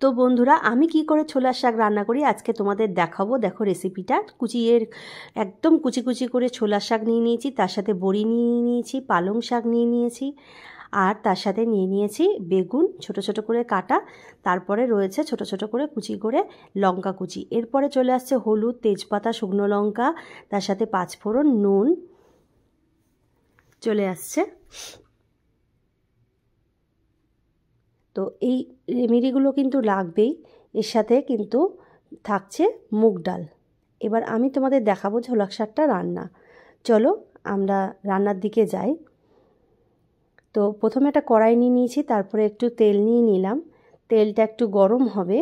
তো বন্ধুরা, আমি কি করে ছোলার শাক রান্না করি আজকে তোমাদের দেখাবো। দেখো রেসিপিটা। একদম কুচি কুচি করে ছোলার শাক নিয়ে নিয়েছি, তার সাথে বড়ি নিয়ে নিয়েছি, পালং শাক নিয়ে নিয়েছি, আর তার সাথে নিয়ে নিয়েছি বেগুন ছোট ছোট করে কাটা, তারপরে রয়েছে ছোট ছোট করে কুচি করে লঙ্কা কুচি। এরপরে চলে আসছে হলুদ, তেজপাতা, শুকনো লঙ্কা, তার সাথে পাঁচফোড়ন, নুন চলে আসছে। তো এই রেমেডিগুলো কিন্তু লাগবেই, এর সাথে কিন্তু থাকছে মুগ ডাল। এবার আমি তোমাদের দেখাবো ছোলার শাকটা রান্না। চলো আমরা রান্নার দিকে যাই। তো প্রথমে একটা কড়াই নিয়ে নিয়েছি, তারপরে একটু তেল নিয়ে নিলাম। তেলটা একটু গরম হবে,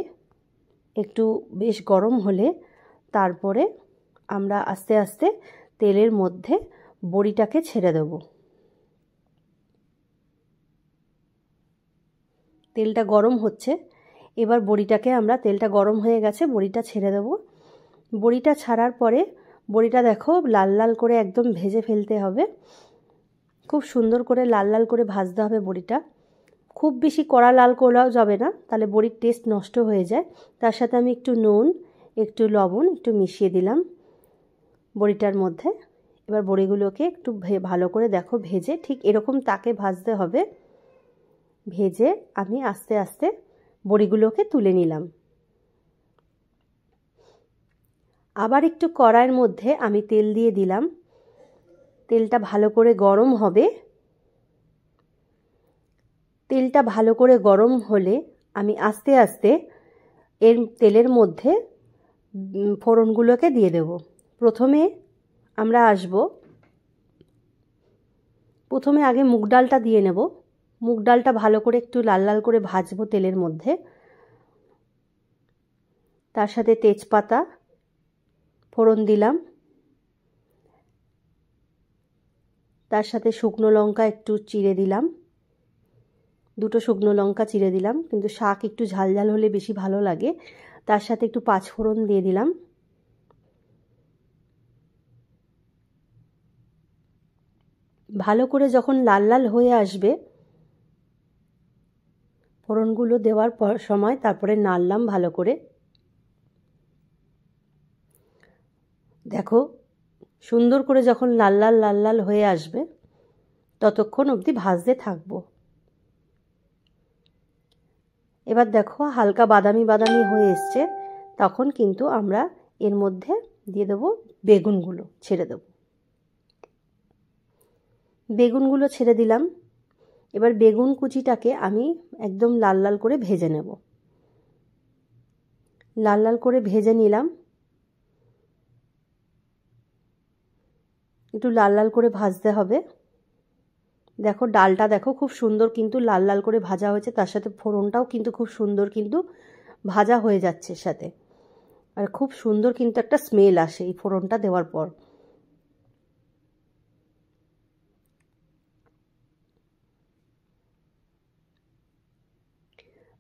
একটু বেশ গরম হলে তারপরে আমরা আস্তে আস্তে তেলের মধ্যে বড়িটাকে ছেড়ে দেবো। তেলটা গরম হচ্ছে, এবার বড়িটাকে আমরা, তেলটা গরম হয়ে গেছে, বড়িটা ছেড়ে দেবো। বড়িটা ছাড়ার পরে বড়িটা দেখো লাল লাল করে একদম ভেজে ফেলতে হবে, খুব সুন্দর করে লাল লাল করে ভাজতে হবে বড়িটা। খুব বেশি কড়া লাল করাও যাবে না, তাহলে বড়ির টেস্ট নষ্ট হয়ে যায়। তার সাথে আমি একটু নুন, একটু লবণ একটু মিশিয়ে দিলাম বড়িটার মধ্যে। এবার বড়িগুলোকে একটু ভালো করে দেখো ভেজে, ঠিক এরকম তাকে ভাজতে হবে। ভেজে আমি আস্তে আস্তে বড়িগুলোকে তুলে নিলাম। আবার একটু কড়াইয়ের মধ্যে আমি তেল দিয়ে দিলাম। তেলটা ভালো করে গরম হবে। তেলটা ভালো করে গরম হলে আমি আস্তে আস্তে এর তেলের মধ্যে ফোড়নগুলোকে দিয়ে দেব। প্রথমে আগে মুগ ডালটা দিয়ে নেব। মুগ ডালটা ভালো করে একটু লাল লাল করে ভাজবো তেলের মধ্যে। তার সাথে তেজপাতা ফোড়ন দিলাম, তার সাথে শুকনো লঙ্কা একটু চিড়ে দিলাম, দুটো শুকনো লঙ্কা চিড়ে দিলাম, কিন্তু শাক একটু ঝাল ঝাল হলে বেশি ভালো লাগে। তার সাথে একটু পাঁচফোড়ন দিয়ে দিলাম। ভালো করে যখন লাল লাল হয়ে আসবে ফোড়নগুলো দেওয়ার পর সময়, তারপরে নাড়লাম ভালো করে। দেখো সুন্দর করে যখন লাল লাল লাল লাল হয়ে আসবে ততক্ষণ অবধি ভাজতে থাকবো। এবার দেখো হালকা বাদামি বাদামি হয়ে এসছে, তখন কিন্তু আমরা এর মধ্যে দিয়ে দেবো বেগুনগুলো, ছেড়ে দেবো। বেগুনগুলো ছেড়ে দিলাম। এবার বেগুন কুচিটাকে আমি একদম লাল লাল করে ভেজে নেব। লাল লাল করে ভেজে নিলাম। একটু লাল লাল করে ভাজতে হবে। দেখো ডালটা দেখো খুব সুন্দর কিন্তু লাল লাল করে ভাজা হয়েছে, তার সাথে ফোড়নটাও কিন্তু খুব সুন্দর কিন্তু ভাজা হয়ে যাচ্ছে সাথে, আর খুব সুন্দর কিন্তু একটা স্মেল আসে এই ফোড়নটা দেওয়ার পর।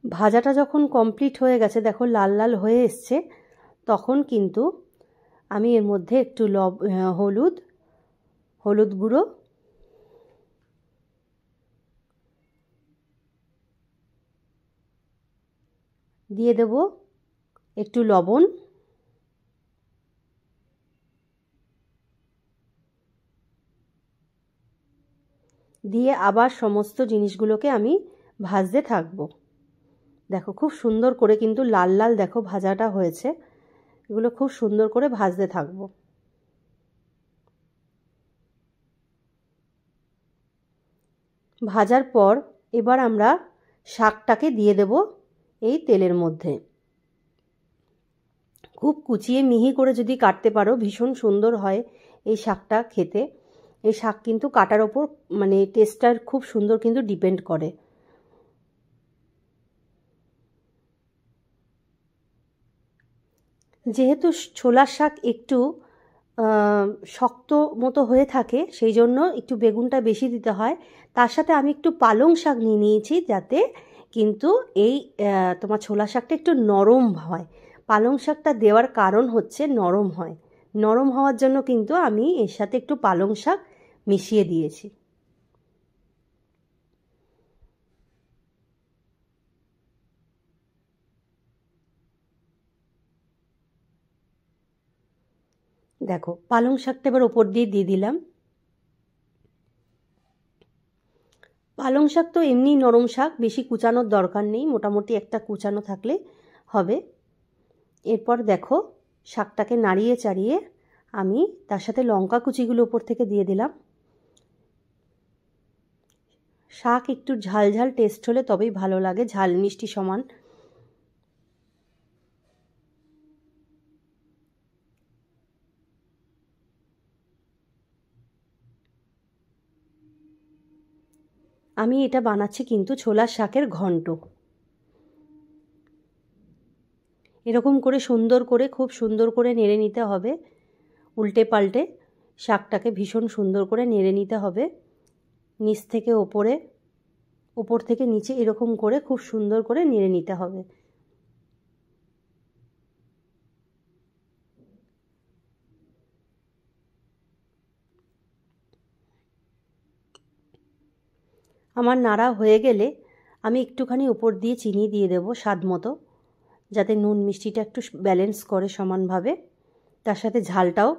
ভাজাটা যখন কমপ্লিট হয়ে গেছে, দেখো লাল লাল হয়ে এসছে, তখন কিন্তু আমি এর মধ্যে একটু হলুদ গুঁড়ো, দিয়ে দেব একটু লবণ, দিয়ে আবার সমস্ত জিনিসগুলোকে আমি ভাজতে থাকবো। দেখো খুব সুন্দর করে কিন্তু লাল লাল দেখো ভাজাটা হয়েছে, এগুলো খুব সুন্দর করে ভাজতে থাকবো। ভাজার পর এবার আমরা শাকটাকে দিয়ে দেব এই তেলের মধ্যে। খুব কুচিয়ে মিহি করে যদি কাটতে পারো ভীষণ সুন্দর হয় এই শাকটা খেতে। এই শাক কিন্তু কাটার ওপর মানে টেস্টটা খুব সুন্দর কিন্তু ডিপেন্ড করে। যেহেতু ছোলার শাক একটু শক্ত মতো হয়ে থাকে, সেই জন্য একটু বেগুনটা বেশি দিতে হয়। তার সাথে আমি একটু পালং শাক নিয়ে নিয়েছি, যাতে কিন্তু এই তোমার ছোলা শাকটা একটু নরম হয়। পালং শাকটা দেওয়ার কারণ হচ্ছে নরম হয়, নরম হওয়ার জন্য কিন্তু আমি এর সাথে একটু পালং শাক মিশিয়ে দিয়েছি। দেখো পালং শাকটা এবার ওপর দিয়ে দিলাম। পালং শাক তো এমনি নরম শাক, বেশি কুচানোর দরকার নেই, মোটামুটি একটা কুচানো থাকলে হবে। এরপর দেখো শাকটাকে নাড়িয়ে চাড়িয়ে আমি তার সাথে লঙ্কা কুচিগুলো উপর থেকে দিয়ে দিলাম। শাক একটু ঝাল ঝাল টেস্ট হলে তবেই ভালো লাগে, ঝাল মিষ্টি সমান। আমি এটা বানাচ্ছি কিন্তু ছোলার শাকের ঘন্ট। এরকম করে সুন্দর করে, খুব সুন্দর করে নেড়ে নিতে হবে, উল্টে পাল্টে শাকটাকে ভীষণ সুন্দর করে নেড়ে নিতে হবে, নিচ থেকে ওপরে, ওপর থেকে নিচে, এরকম করে খুব সুন্দর করে নেড়ে নিতে হবে। আমার নাড়া হয়ে গেলে আমি একটুখানি উপর দিয়ে চিনি দিয়ে দেব স্বাদ মতো, যাতে নুন মিষ্টিটা একটু ব্যালেন্স করে সমানভাবে, তার সাথে ঝালটাও।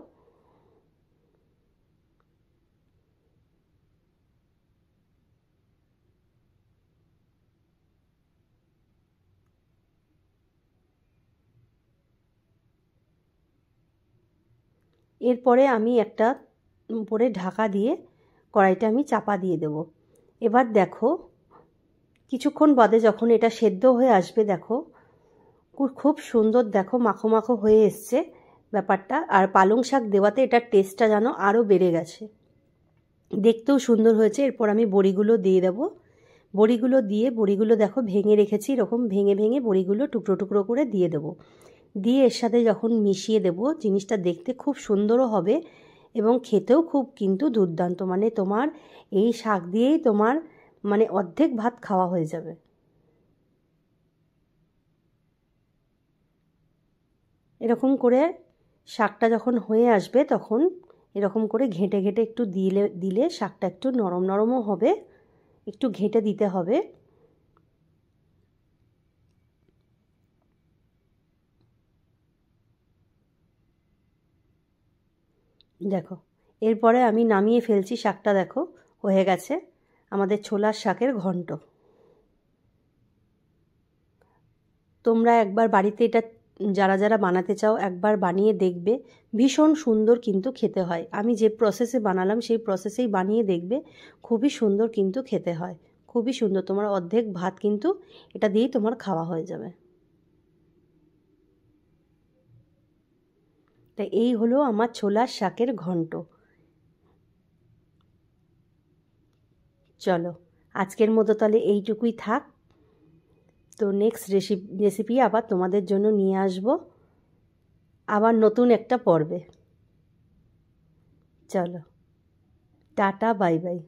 এরপরে আমি একটা উপরে ঢাকা দিয়ে কড়াইটা আমি চাপা দিয়ে দেব। এবার দেখো কিছুক্ষণ বাদে যখন এটা সেদ্ধ হয়ে আসবে, দেখো খুব সুন্দর, দেখো মাখো মাখো হয়ে এসছে ব্যাপারটা। আর পালং শাক দেওয়াতে এটার টেস্টটা যেন আরও বেড়ে গেছে, দেখতেও সুন্দর হয়েছে। এরপর আমি বড়িগুলো দিয়ে দেব। বড়িগুলো দেখো ভেঙে রেখেছি, এরকম ভেঙে ভেঙে বড়িগুলো টুকরো টুকরো করে দিয়ে দেব। দিয়ে এর সাথে যখন মিশিয়ে দেব, জিনিসটা দেখতে খুব সুন্দরও হবে এবং খেতেও খুব কিন্তু দুর্দান্ত। মানে তোমার এই শাক দিয়েই তোমার মানে অর্ধেক ভাত খাওয়া হয়ে যাবে। এরকম করে শাকটা যখন হয়ে আসবে তখন এরকম করে ঘেঁটে ঘেঁটে একটু দিলে শাকটা একটু নরম নরমও হবে, একটু ঘেঁটে দিতে হবে। দেখো এরপরে আমি নামিয়ে ফেলছি শাকটা, দেখো হয়ে গেছে আমাদের ছোলার শাকের ঘন্ট। তোমরা একবার বাড়িতে এটা যারা যারা বানাতে চাও একবার বানিয়ে দেখবে, ভীষণ সুন্দর কিন্তু খেতে হয়। আমি যে প্রসেসে বানালাম সেই প্রসেসেই বানিয়ে দেখবে, খুবই সুন্দর কিন্তু খেতে হয়, খুবই সুন্দর। তোমার অর্ধেক ভাত কিন্তু এটা দিয়েই তোমার খাওয়া হয়ে যাবে। তাই এই হলো আমার ছোলার শাকের ঘন্ট। চলো আজকের মতো তাহলে এইটুকুই থাক। তো নেক্সট রেসিপি আবার তোমাদের জন্য নিয়ে আসব, আবার নতুন একটা পর্বে। চলো টাটা, বাই বাই।